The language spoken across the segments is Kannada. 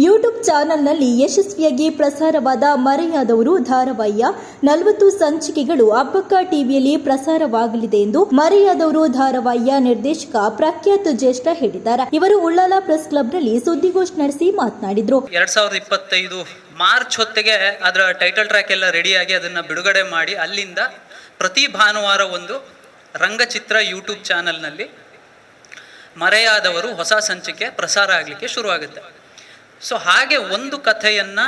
ಯೂಟ್ಯೂಬ್ ಚಾನೆಲ್ನಲ್ಲಿ ಯಶಸ್ವಿಯಾಗಿ ಪ್ರಸಾರವಾದ ಮರೆಯಾದವರು ಧಾರಾವಾಹಿಯ 40 ಸಂಚಿಕೆಗಳು ಅಬ್ಬಕ್ಕ ಟಿವಿಯಲ್ಲಿ ಪ್ರಸಾರವಾಗಲಿದೆ ಎಂದು ಮರೆಯಾದವರು ಧಾರಾವಾಹಿಯ ನಿರ್ದೇಶಕ ಪ್ರಖ್ಯಾತ್ ಜ್ಯೇಷ್ಠ ಹೇಳಿದ್ದಾರೆ. ಇವರು ಉಳ್ಳಾಲ ಪ್ರೆಸ್ ಕ್ಲಬ್ನಲ್ಲಿ ಸುದ್ದಿಗೋಷ್ಠಿ ನಡೆಸಿ ಮಾತನಾಡಿದರು. 2025 ಮಾರ್ಚ್ ಹೊತ್ತಿಗೆ ಅದರ ಟೈಟಲ್ ಟ್ರ್ಯಾಕ್ ಎಲ್ಲ ರೆಡಿಯಾಗಿ ಅದನ್ನು ಬಿಡುಗಡೆ ಮಾಡಿ ಅಲ್ಲಿಂದ ಪ್ರತಿ ಭಾನುವಾರ ಒಂದು ರಂಗಚಿತ್ರ ಯೂಟ್ಯೂಬ್ ಚಾನೆಲ್ನಲ್ಲಿ ಮರೆಯಾದವರು ಹೊಸ ಸಂಚಿಕೆ ಪ್ರಸಾರ ಆಗಲಿಕ್ಕೆ ಶುರುವಾಗುತ್ತೆ. ಸೊ ಹಾಗೆ ಒಂದು ಕಥೆಯನ್ನು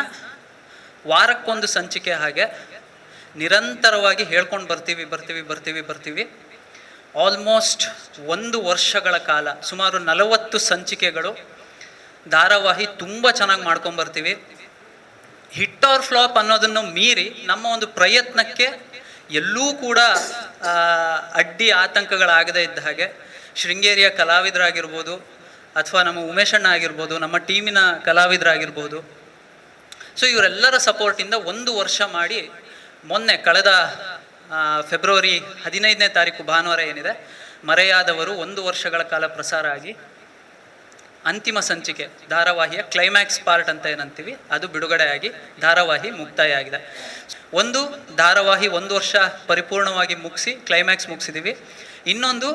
ವಾರಕ್ಕೊಂದು ಸಂಚಿಕೆ ಹಾಗೆ ನಿರಂತರವಾಗಿ ಹೇಳ್ಕೊಂಡು ಬರ್ತೀವಿ. ಆಲ್ಮೋಸ್ಟ್ 1 ವರ್ಷಗಳ ಕಾಲ ಸುಮಾರು 40 ಸಂಚಿಕೆಗಳು ಧಾರಾವಾಹಿ ತುಂಬ ಚೆನ್ನಾಗಿ ಮಾಡ್ಕೊಂಬರ್ತೀವಿ. ಹಿಟ್ ಆರ್ ಫ್ಲಾಪ್ ಅನ್ನೋದನ್ನು ಮೀರಿ ನಮ್ಮ ಒಂದು ಪ್ರಯತ್ನಕ್ಕೆ ಎಲ್ಲೂ ಕೂಡ ಅಡ್ಡಿ ಆತಂಕಗಳಾಗದೇ ಇದ್ದ ಹಾಗೆ ಶೃಂಗೇರಿಯ ಕಲಾವಿದರಾಗಿರ್ಬೋದು ಅಥವಾ ನಮ್ಮ ಉಮೇಶಣ್ಣ ಆಗಿರ್ಬೋದು, ನಮ್ಮ ಟೀಮಿನ ಕಲಾವಿದರಾಗಿರ್ಬೋದು, ಸೊ ಇವರೆಲ್ಲರ ಸಪೋರ್ಟಿಂದ 1 ವರ್ಷ ಮಾಡಿ ಮೊನ್ನೆ ಕಳೆದ ಫೆಬ್ರವರಿ 15ನೇ ತಾರೀಕು ಭಾನುವಾರ ಏನಿದೆ ಮರೆಯಾದವರು 1 ವರ್ಷಗಳ ಕಾಲ ಪ್ರಸಾರ ಆಗಿ ಅಂತಿಮ ಸಂಚಿಕೆ ಧಾರಾವಾಹಿಯ ಕ್ಲೈಮ್ಯಾಕ್ಸ್ ಪಾರ್ಟ್ ಅಂತ ಏನಂತೀವಿ ಅದು ಬಿಡುಗಡೆಯಾಗಿ ಧಾರಾವಾಹಿ ಮುಕ್ತಾಯ ಆಗಿದೆ. ಒಂದು ಧಾರಾವಾಹಿ 1 ವರ್ಷ ಪರಿಪೂರ್ಣವಾಗಿ ಮುಗಿಸಿ ಕ್ಲೈಮ್ಯಾಕ್ಸ್ ಮುಗಿಸಿದ್ದೀವಿ. ಇನ್ನೊಂದು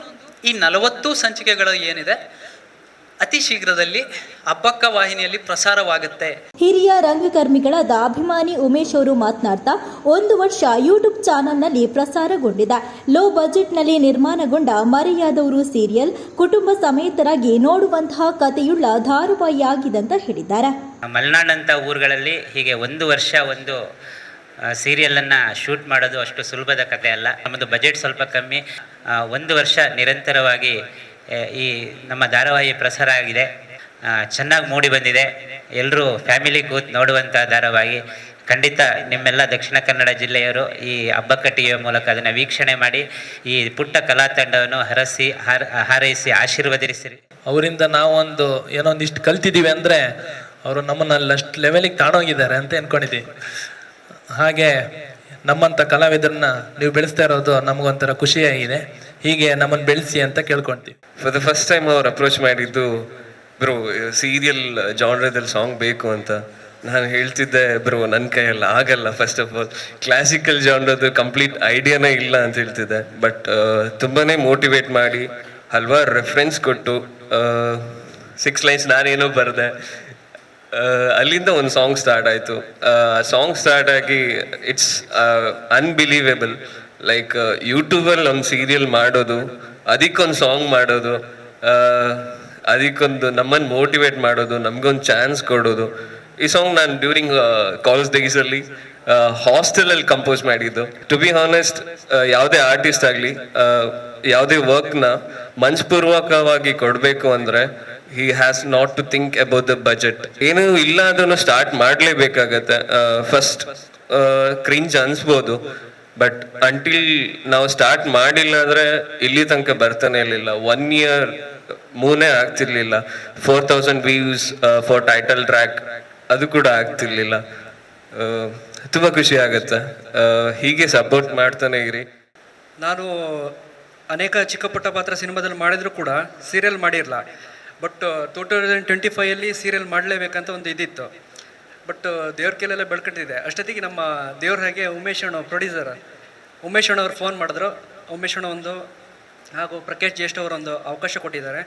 ಈ 40 ಸಂಚಿಕೆಗಳು ಏನಿದೆ ಅತಿ ಶೀಘ್ರದಲ್ಲಿ ಅಬ್ಬಕ್ಕ ವಾಹಿನಿಯಲ್ಲಿ ಪ್ರಸಾರವಾಗುತ್ತೆ. ಹಿರಿಯ ರಂಗಕರ್ಮಿಗಳಾದ ಅಭಿಮಾನಿ ಉಮೇಶ್ ಅವರು ಮಾತನಾಡ್ತಾ 1 ವರ್ಷ ಯೂಟ್ಯೂಬ್ ಚಾನೆಲ್ನಲ್ಲಿ ಪ್ರಸಾರಗೊಂಡಿದೆ. ಲೋ ಬಜೆಟ್ನಲ್ಲಿ ನಿರ್ಮಾಣಗೊಂಡ ಮರೆಯಾದವರು ಸೀರಿಯಲ್ ಕುಟುಂಬ ಸಮೇತರಾಗಿ ನೋಡುವಂತಹ ಕಥೆಯುಳ್ಳ ಧಾರಾವಾಹಿಯಾಗಿದೆ ಅಂತ ಹೇಳಿದ್ದಾರೆ. ಮಲೆನಾಡಂಥ ಊರುಗಳಲ್ಲಿ ಹೀಗೆ 1 ವರ್ಷ ಒಂದು ಸೀರಿಯಲನ್ನು ಶೂಟ್ ಮಾಡೋದು ಅಷ್ಟು ಸುಲಭದ ಕಥೆ ಅಲ್ಲ. ನಮ್ಮದು ಬಜೆಟ್ ಸ್ವಲ್ಪ ಕಮ್ಮಿ. 1 ವರ್ಷ ನಿರಂತರವಾಗಿ ಈ ನಮ್ಮ ಧಾರಾವಾಹಿ ಪ್ರಸಾರ ಆಗಿದೆ. ಚೆನ್ನಾಗಿ ಮೂಡಿ ಬಂದಿದೆ. ಎಲ್ಲರೂ ಫ್ಯಾಮಿಲಿ ಕೂತ್ ನೋಡುವಂಥ ಧಾರಾವಾಹಿ. ಖಂಡಿತ ನಿಮ್ಮೆಲ್ಲ ದಕ್ಷಿಣ ಕನ್ನಡ ಜಿಲ್ಲೆಯವರು ಈ ಅಬ್ಬಕ್ಕ ಟಿವಿಯ ಮೂಲಕ ಅದನ್ನು ವೀಕ್ಷಣೆ ಮಾಡಿ ಈ ಪುಟ್ಟ ಕಲಾ ತಂಡವನ್ನು ಹಾರೈಸಿ ಆಶೀರ್ವದಿಸಿರಿ. ಅವರಿಂದ ನಾವು ಏನೊಂದಿಷ್ಟು ಕಲ್ತಿದ್ದೀವಿ ಅಂದರೆ ಅವರು ನಮ್ಮನ್ನು ಅಷ್ಟು ಲೆವೆಲಿಗೆ ತಾಣೋಗಿದ್ದಾರೆ ಅಂತ ಅಂದ್ಕೊಂಡಿದ್ದೀವಿ. ಹಾಗೆ ನಮ್ಮಂಥ ಕಲಾವಿದರನ್ನ ನೀವು ಬೆಳೆಸ್ತಾ ಇರೋದು ನಮಗೊಂಥರ ಖುಷಿಯಾಗಿದೆ. ಹೀಗೆ ನಮ್ಮನ್ನು ಬೆಳೆಸಿ ಅಂತ ಕೇಳ್ಕೊಳ್ತೀವಿ. ಫಾರ್ ದ ಫಸ್ಟ್ ಟೈಮ್ ಅವ್ರು ಅಪ್ರೋಚ್ ಮಾಡಿದ್ದು, ಬ್ರೋ ಸೀರಿಯಲ್ ಜಾನ್ರದಲ್ಲಿ ಸಾಂಗ್ ಬೇಕು ಅಂತ. ನಾನು ಹೇಳ್ತಿದ್ದೆ, ಬ್ರೋ ನನ್ನ ಕೈಯಲ್ಲ ಆಗಲ್ಲ, ಫಸ್ಟ್ ಆಫ್ ಆಲ್ ಕ್ಲಾಸಿಕಲ್ ಜಾನ್ರದ್ದು ಕಂಪ್ಲೀಟ್ ಐಡಿಯಾನೇ ಇಲ್ಲ ಅಂತ ಹೇಳ್ತಿದ್ದೆ. ಬಟ್ ತುಂಬಾ ಮೋಟಿವೇಟ್ ಮಾಡಿ ಹಲವಾರು ರೆಫರೆನ್ಸ್ ಕೊಟ್ಟು 6 ಲೈನ್ಸ್ ನಾನೇನೋ ಬರೆದೆ. ಅಲ್ಲಿಂದ ಒಂದು ಸಾಂಗ್ ಸ್ಟಾರ್ಟ್ ಆಯಿತು. ಸಾಂಗ್ ಸ್ಟಾರ್ಟ್ ಆಗಿ ಇಟ್ಸ್ ಅನ್ಬಿಲೀವೇಬಲ್. ಲೈಕ್ ಯೂಟ್ಯೂಬಲ್ಲಿ ಒಂದು ಸೀರಿಯಲ್ ಮಾಡೋದು, ಅದಕ್ಕೊಂದು ಸಾಂಗ್ ಮಾಡೋದು, ಅದಕ್ಕೊಂದು ನಮ್ಮನ್ನು ಮೋಟಿವೇಟ್ ಮಾಡೋದು, ನಮಗೊಂದು ಚಾನ್ಸ್ ಕೊಡೋದು. ಈ ಸಾಂಗ್ ನಾನು ಡ್ಯೂರಿಂಗ್ ಕಾಲೇಜ್ ಡೇಸಲ್ಲಿ ಹಾಸ್ಟೆಲಲ್ಲಿ ಕಂಪೋಸ್ ಮಾಡಿದ್ದು. ಟು ಬಿ ಹಾನೆಸ್ಟ್, ಯಾವುದೇ ಆರ್ಟಿಸ್ಟ್ ಆಗಲಿ ಯಾವುದೇ ವರ್ಕ್ನ ಮನಸ್ಪೂರ್ವಕವಾಗಿ ಕೊಡಬೇಕು ಅಂದರೆ he has not to think about the budget. ಏನು ಇಲ್ಲ ಅದನ್ನು ಸ್ಟಾರ್ಟ್ ಮಾಡಲೇಬೇಕಾಗತ್ತೆ. ಫಸ್ಟ್ ಕ್ರಿಂಜ್ ಅನ್ಸ್ಬೋದು, ಬಟ್ ಅಂಟಿಲ್ ನಾವು ಸ್ಟಾರ್ಟ್ ಮಾಡಿಲ್ಲ ಅಂದರೆ ಇಲ್ಲಿ ತನಕ ಬರ್ತಾನೆ ಇರಲಿಲ್ಲ. 1 year ಮೂನೇ ಆಗ್ತಿರ್ಲಿಲ್ಲ. 4000 ವ್ಯೂಸ್ ಫಾರ್ ಟೈಟಲ್ ಟ್ರ್ಯಾಕ್ ಅದು ಕೂಡ ಆಗ್ತಿರ್ಲಿಲ್ಲ. ತುಂಬ ಖುಷಿ ಆಗುತ್ತೆ. ಹೀಗೆ ಸಪೋರ್ಟ್ ಮಾಡ್ತಾನೆ ಇರಿ. ನಾನು ಅನೇಕ ಚಿಕ್ಕ ಪುಟ್ಟ ಪಾತ್ರ ಸಿನಿಮಾದಲ್ಲಿ ಮಾಡಿದ್ರು ಕೂಡ ಸೀರಿಯಲ್ ಮಾಡಿರಲ್ಲ. ಬಟ್ 2025 ಸೀರಿಯಲ್ ಮಾಡಲೇಬೇಕಂತ ಒಂದು ಇದಿತ್ತು. ಬಟ್ ದೇವ್ರ ಕೈಲೆಲ್ಲ ಬೆಳ್ಕೊಂಡಿದೆ. ಅಷ್ಟೊತ್ತಿಗೆ ನಮ್ಮ ದೇವ್ರ ಹಾಗೆ ಉಮೇಶ್ ಅಣ್ಣ ಪ್ರೊಡ್ಯೂಸರ್ ಉಮೇಶ್ ಅಣ್ಣ ಅವ್ರು ಫೋನ್ ಮಾಡಿದ್ರು. ಉಮೇಶ್ ಅಣ್ಣ ಒಂದು ಹಾಗೂ ಪ್ರಕಾಶ್ ಜ್ಯೇಷ್ಠ ಅವರೊಂದು ಅವಕಾಶ ಕೊಟ್ಟಿದ್ದಾರೆ.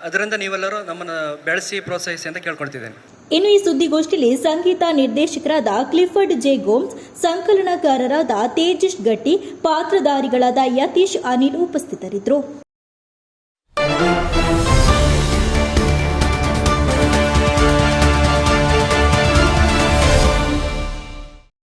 ಅದರಿಂದ ನೀವೆಲ್ಲರೂ ನಮ್ಮನ್ನು ಬೆಳೆಸಿ ಪ್ರೋತ್ಸಾಹಿಸಿ ಅಂತ ಕೇಳ್ಕೊಳ್ತಿದ್ದೇನೆ. ಇನ್ನು ಈ ಸುದ್ದಿಗೋಷ್ಠಿಯಲ್ಲಿ ಸಂಗೀತ ನಿರ್ದೇಶಕರಾದ ಕ್ಲಿಫರ್ಡ್ ಜೆ ಗೋಮ್ಸ್, ಸಂಕಲನಕಾರರಾದ ತೇಜಸ್ ಗಟ್ಟಿ, ಪಾತ್ರಧಾರಿಗಳಾದ ಯತೀಶ್ ಅನಿಲ್ ಉಪಸ್ಥಿತರಿದ್ದರು.